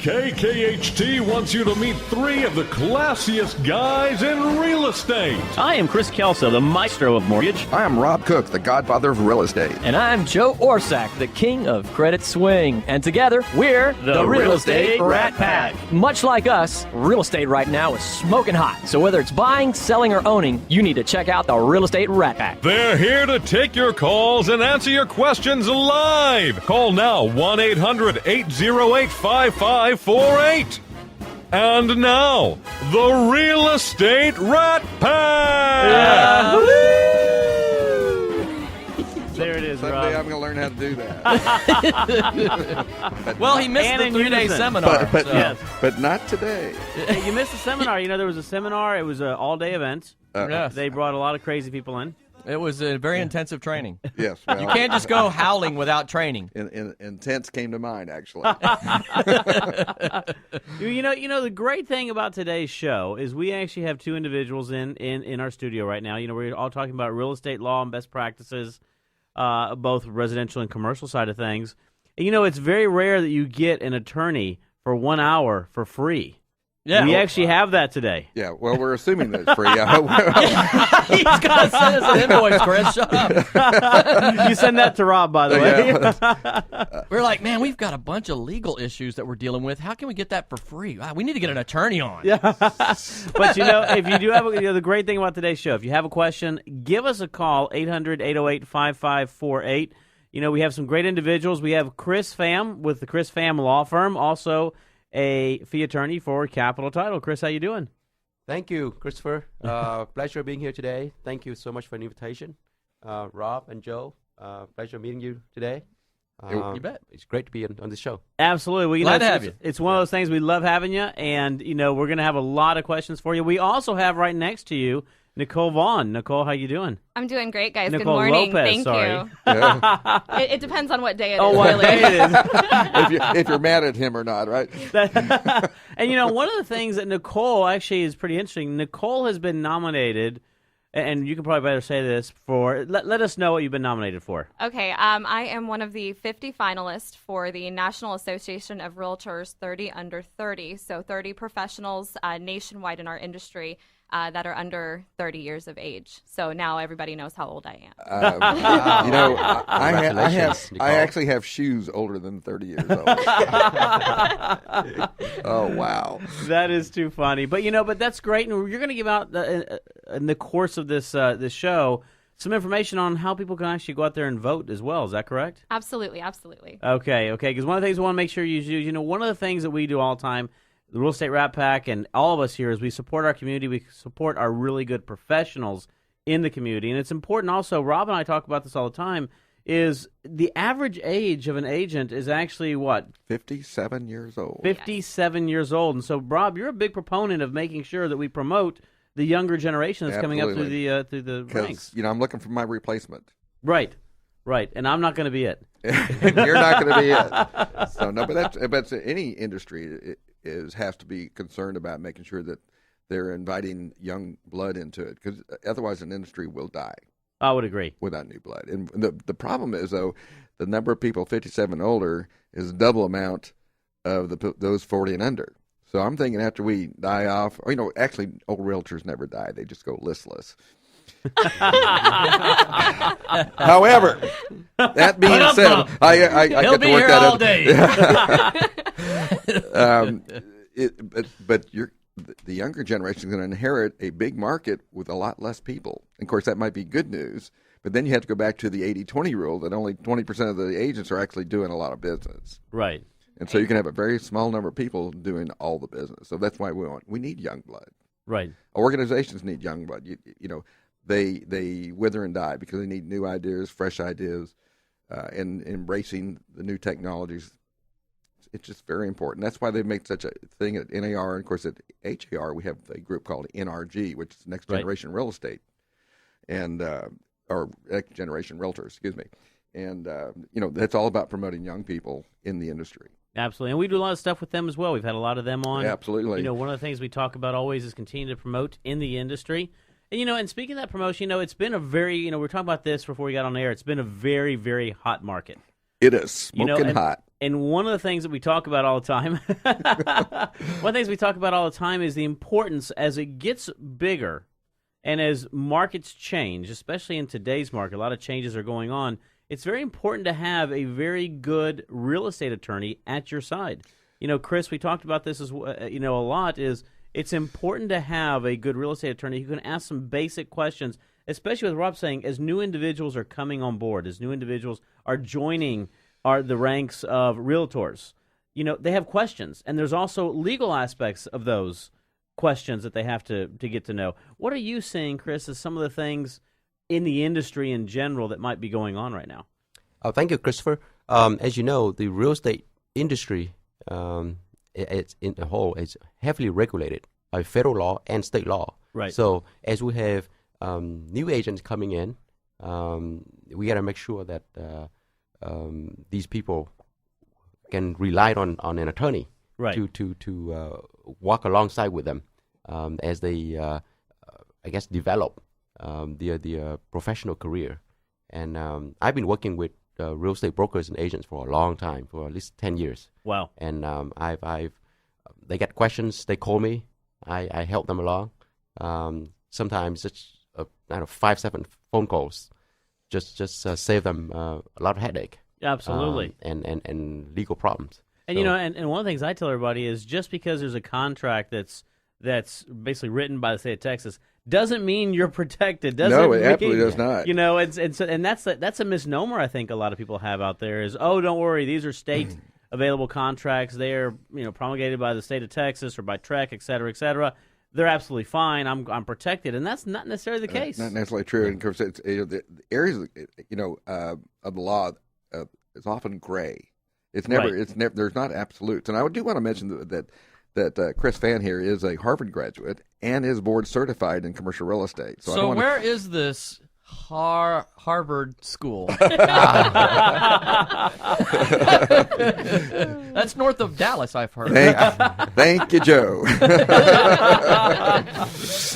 KKHT wants you to meet three of the classiest guys in real estate. I am Chris Kelso, the maestro of mortgage. I am Rob Cook, the godfather of real estate. And I'm Joe Orsack, the king of credit swing. And together, we're the Real Estate Rat Pack. Much like us, real estate right now is smoking hot. So whether it's buying, selling, or owning, you need to check out the Real Estate Rat Pack. They're here to take your calls and answer your questions live. Call now 1-800-808-5548. And now, the Real Estate Rat Pack! There it is, Someday Rob. I'm going to learn how to do that. Well, he missed the 3-day seminar. But not today. Hey, you missed the seminar. You know, there was a seminar. It was an all-day event. Yes. They brought a lot of crazy people in. It was a very intensive training. Yes. Well, You can't just go howling without training. Intense came to mind, actually. You know, the great thing about today's show is we actually have two individuals in our studio right now. You know, we're all talking about real estate law and best practices, both residential and commercial side of things. And, you know, it's very rare that you get an attorney for 1 hour for free. Yeah, we actually have that today. Yeah, well, we're assuming that it's free. He's going to send us an invoice, Chris. Shut up. You send that to Rob, by the way. We're like, man, we've got a bunch of legal issues that we're dealing with. How can we get that for free? Wow, we need to get an attorney on. Yeah. But, you know, if you do have the great thing about today's show, if you have a question, give us a call, 800-808-5548. You know, we have some great individuals. We have Chris Pham with the Chris Pham Law Firm, also a fee attorney for Capital Title. Chris, how you doing? Thank you, Christopher. Pleasure being here today. Thank you so much for the invitation. Rob and Joe, pleasure meeting you today. You bet. It's great to be on this show. Absolutely. Well, Glad to have you. It's one of those things. We love having you, and, you know, we're going to have a lot of questions for you. We also have right next to you Nicole Vaughn. Nicole, how you doing? I'm doing great, guys. Nicole Good morning. Lopez, Thank sorry. you. Yeah. It depends on what day it is. Oh, what really. day it is. if you're mad at him or not, right? And, you know, one of the things that Nicole actually is pretty interesting, Nicole has been nominated, and you can probably better say this, for, let us know what you've been nominated for. Okay, I am one of the 50 finalists for the National Association of Realtors 30 Under 30, so 30 professionals nationwide in our industry that are under 30 years of age. So now everybody knows how old I am. You know, Congratulations, Nicole. I actually have shoes older than 30 years old. Oh, wow. That is too funny. But, you know, that's great. And you're going to give out, in the course of this show, some information on how people can actually go out there and vote as well. Is that correct? Absolutely, absolutely. Okay. Because one of the things we want to make sure you do, you know, one of the things that we do all the time, the Real Estate Rat Pack and all of us here, is we support our community. We support our really good professionals in the community. And it's important also, Rob and I talk about this all the time, is the average age of an agent is actually what? 57 years old. 57 years old. And so, Rob, you're a big proponent of making sure that we promote the younger generation that's coming up through the ranks. You know, I'm looking for my replacement. Right. And I'm not going to be it. You're not going to be it. So no, but any industry has to be concerned about making sure that they're inviting young blood into it, because otherwise an industry will die. I would agree. Without new blood. And the problem is, though, the number of people 57 and older is double amount of those 40 and under. So I'm thinking after we die off, or, you know, actually old realtors never die. They just go listless. However, that being said, I He'll get be to work here that all up. day. But the younger generation is going to inherit a big market with a lot less people. Of course, that might be good news, but then you have to go back to the 80-20 rule that only 20% of the agents are actually doing a lot of business. Right. And so you can have a very small number of people doing all the business. So that's why we need young blood. Right. Organizations need young blood. You know, they wither and die because they need new ideas, fresh ideas, and embracing the new technologies. It's just very important. That's why they make such a thing at NAR. And, of course, at HAR, we have a group called NRG, which is Next Generation Real Estate, and or Next Generation Realtors, excuse me. And, you know, that's all about promoting young people in the industry. Absolutely. And we do a lot of stuff with them as well. We've had a lot of them on. Yeah, absolutely. You know, one of the things we talk about always is continue to promote in the industry. And, you know, and speaking of that promotion, you know, it's been a very, we were talking about this before we got on air. It's been a very, very hot market. It is smoking hot. And one of the things that we talk about all the time, one of the things we talk about all the time is the importance as it gets bigger and as markets change, especially in today's market, a lot of changes are going on. It's very important to have a very good real estate attorney at your side. You know, Chris, we talked about this as a lot. It's important to have a good real estate attorney who can ask some basic questions, especially with Rob saying, as new individuals are coming on board, as new individuals are joining the ranks of realtors. You know, they have questions, and there's also legal aspects of those questions that they have to get to know. What are you seeing, Chris, as some of the things in the industry in general that might be going on right now? Thank you, Christopher. As you know, the real estate industry it's in the whole is heavily regulated by federal law and state law. Right. So as we have new agents coming in, we got to make sure that these people can rely on an attorney to walk alongside with them as they, I guess, develop their professional career. And I've been working with real estate brokers and agents for a long time, for at least 10 years. Wow. And they get questions, they call me, I help them along. Sometimes it's 5-7 phone calls, just save them a lot of headache. Absolutely. And legal problems. And, so, and one of the things I tell everybody is just because there's a contract that's basically written by the state of Texas doesn't mean you're protected. No, it absolutely does not. You know, and that's a misnomer I think a lot of people have out there is, oh, don't worry, these are state available contracts. They're promulgated by the state of Texas or by TREC, et cetera, et cetera. They're absolutely fine. I'm protected, and that's not necessarily the case. Not necessarily true. And of course, it's, the areas of the law is often gray. It's never. Right. It's never. There's not absolutes. And I do want to mention that Chris Pham here is a Harvard graduate and is board certified in commercial real estate. So where is this Harvard school? That's north of Dallas, I've heard. Thank you, Joe.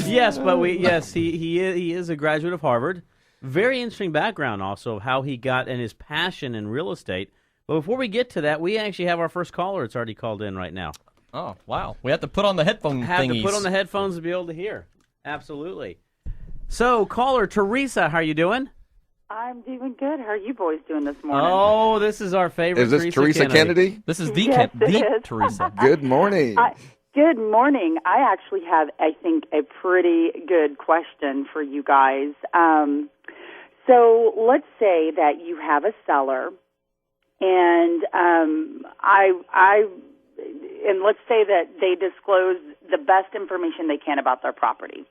Yes, but he is a graduate of Harvard. Very interesting background also of how he got and his passion in real estate. But before we get to that, we actually have our first caller. It's already called in right now. Oh, wow. We have to put on the headphone thingies. To put on the headphones to be able to hear. Absolutely. So, caller Teresa, how are you doing? I'm doing good. How are you boys doing this morning? Oh, this is our favorite. Is this Teresa Kennedy? This is the Teresa. Good morning. Good morning. I actually have, I think, a pretty good question for you guys. So let's say that you have a seller, and and let's say that they disclose the best information they can about their property.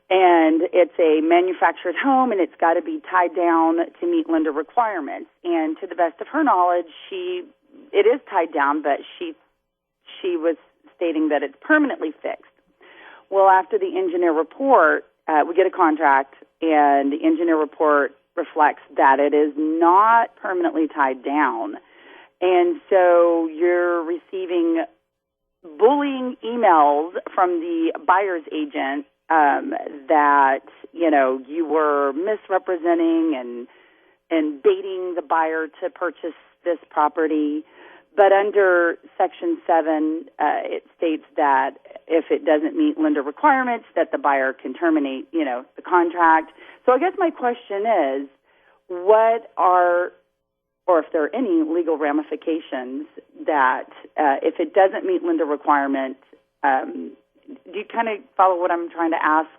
And it's a manufactured home, and it's got to be tied down to meet lender requirements. And to the best of her knowledge, it is tied down, but she was stating that it's permanently fixed. Well, after the engineer report, we get a contract, and the engineer report reflects that it is not permanently tied down. And so you're receiving bullying emails from the buyer's agent that, you were misrepresenting and baiting the buyer to purchase this property. But under Section 7, it states that if it doesn't meet lender requirements, that the buyer can terminate, the contract. So I guess my question is, or if there are any legal ramifications that if it doesn't meet lender requirements, do you kind of follow what I'm trying to ask?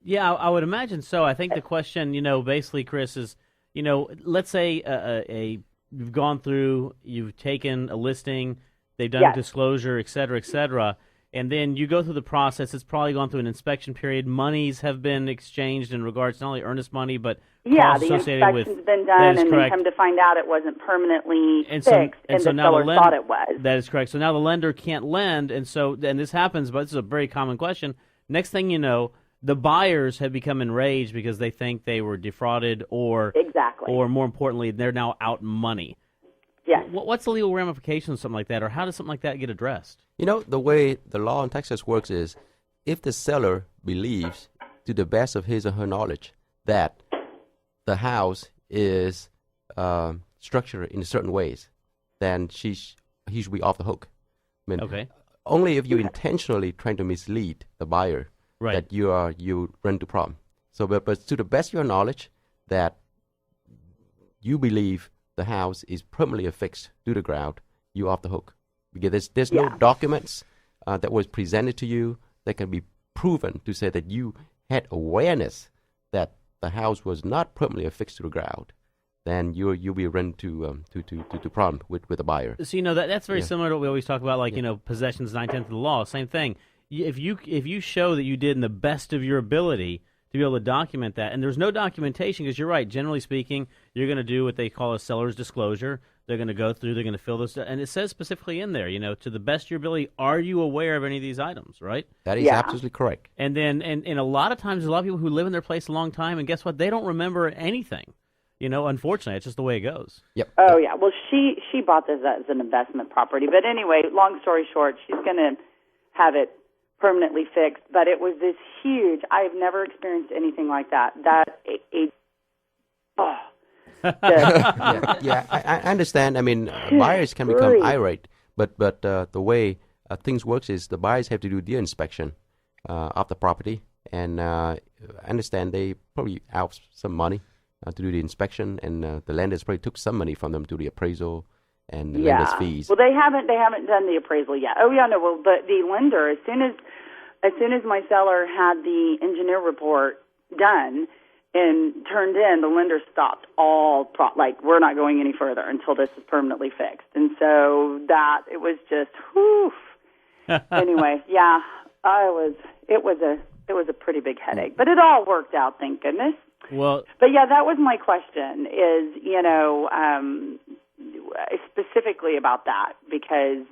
Yeah, I would imagine so. I think the question, basically, Chris, is, let's say you've gone through, you've taken a listing, they've done disclosure, et cetera, and then you go through the process. It's probably gone through an inspection period. Monies have been exchanged in regards to not only earnest money, but costs associated with. The inspection's been done, and then come to find out it wasn't permanently fixed, and so the now seller thought it was. That is correct. So now the lender can't lend, and this happens, but this is a very common question. Next thing you know, the buyers have become enraged because they think they were defrauded, or more importantly, they're now out money. Yes. What's the legal ramifications of something like that, or how does something like that get addressed? The way the law in Texas works is if the seller believes, to the best of his or her knowledge, that the house is structured in certain ways, then he should be off the hook. I mean, Okay. only if you intentionally trying to mislead the buyer that you run into problem. So, but to the best of your knowledge, that you believe the house is permanently affixed to the ground, you're off the hook, because there's no documents that was presented to you that can be proven to say that you had awareness that the house was not permanently affixed to the ground. Then you'll be run to problem with the buyer. So that's very similar to what we always talk about, like possession's 9/10 of the law. Same thing. If you show that you did in the best of your ability to be able to document that, and there's no documentation, because you're right. Generally speaking, you're going to do what they call a seller's disclosure. They're going to go through. They're going to fill this, and it says specifically in there, to the best of your ability, are you aware of any of these items? Right. That is absolutely correct. And then, and a lot of times, there's a lot of people who live in their place a long time, and guess what? They don't remember anything. Unfortunately, it's just the way it goes. Yep. Oh, yeah. Well, she bought this as an investment property. But anyway, long story short, she's going to have it permanently fixed. But it was this huge, I've never experienced anything like that. I understand. I mean, buyers can become irate. But the way things works is the buyers have to do their inspection of the property. And I understand they probably out some money to do the inspection, and the lenders probably took some money from them to the appraisal and the lender's fees. Well, they haven't done the appraisal yet. Oh yeah, no. Well, but the lender, as soon as my seller had the engineer report done and turned in, the lender stopped all we're not going any further until this is permanently fixed. And so that it was just whew. Anyway, yeah, it was a pretty big headache, but it all worked out, thank goodness. Well, but yeah, that was my question. Is specifically about that, because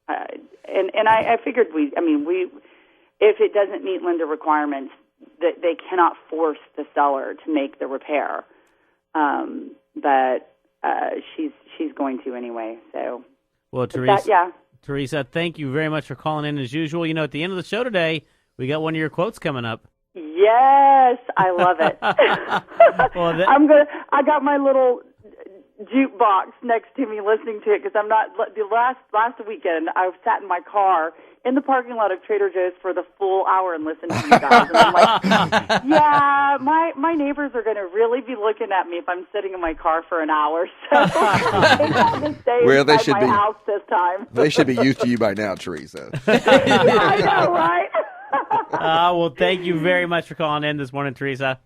and I figured we if it doesn't meet lender requirements, that they cannot force the seller to make the repair, but she's going to anyway. So well, Teresa, thank you very much for calling in as usual. At the end of the show today, we got one of your quotes coming up. Yes, I love it. Well, I got my little jukebox next to me listening to it, because I'm not. The last weekend, I sat in my car in the parking lot of Trader Joe's for the full hour and listened to you guys. And I'm like, yeah, my neighbors are going to really be looking at me if I'm sitting in my car for an hour. So they have to stay inside my house this time. They should be used to you by now, Teresa. Yeah, I know, right? Well, thank you very much for calling in this morning, Teresa.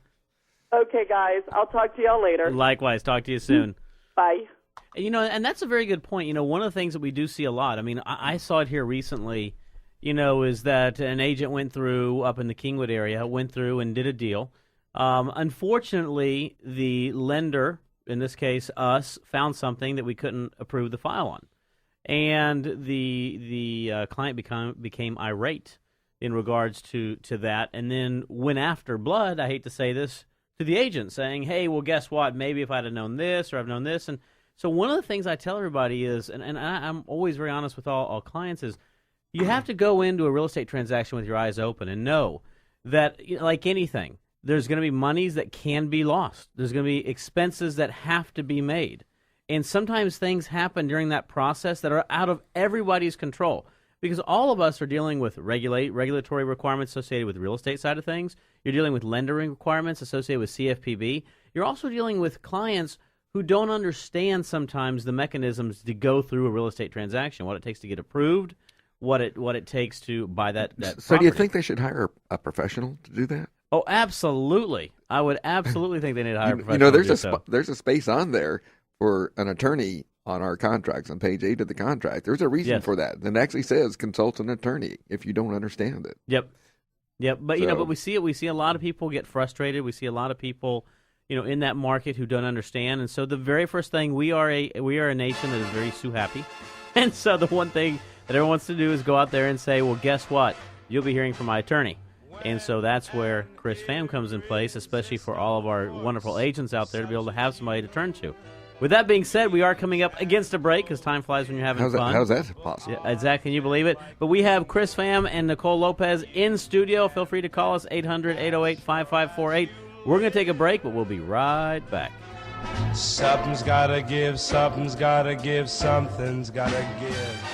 Okay, guys. I'll talk to y'all later. Likewise. Talk to you soon. Bye. And that's a very good point. One of the things that we do see a lot, I saw it here recently, is that an agent went through up in the Kingwood area, went through and did a deal. Unfortunately, the lender, in this case us, found something that we couldn't approve the file on. And the client became irate in regards to that, and then went after blood, I hate to say this, to the agent, saying, hey, well, guess what? Maybe if I'd have known this or I've known this. And so one of the things I tell everybody is, and I'm always very honest with all clients, is you have to go into a real estate transaction with your eyes open and know that, like anything, there's going to be monies that can be lost. There's going to be expenses that have to be made. And sometimes things happen during that process that are out of everybody's control. Because all of us are dealing with regulatory requirements associated with the real estate side of things. You're dealing with lending requirements associated with CFPB. You're also dealing with clients who don't understand sometimes the mechanisms to go through a real estate transaction, what it takes to get approved, what it takes to buy that So property. do you think they should hire a professional to do that? Oh, absolutely. I would absolutely think they need to hire a professional. There's a space on there for an attorney on our contracts on page 8 of the contract. There's a reason for that. And it actually says consult an attorney if you don't understand it. Yep. But but we see it. We see a lot of people get frustrated. We see a lot of people, in that market who don't understand. And so the very first thing, we are a nation that is very sue happy. And so the one thing that everyone wants to do is go out there and say, well, guess what? You'll be hearing from my attorney. And so that's where Chris Pham comes in place, especially for all of our wonderful agents out there to be able to have somebody to turn to. With that being said, we are coming up against a break because time flies when you're having fun. How's that possible? Yeah, Zach, can you believe it? But we have Chris Pham and Nicole Lopez in studio. Feel free to call us, 800-808-5548. We're going to take a break, but we'll be right back. Something's gotta give, something's gotta give, something's gotta give.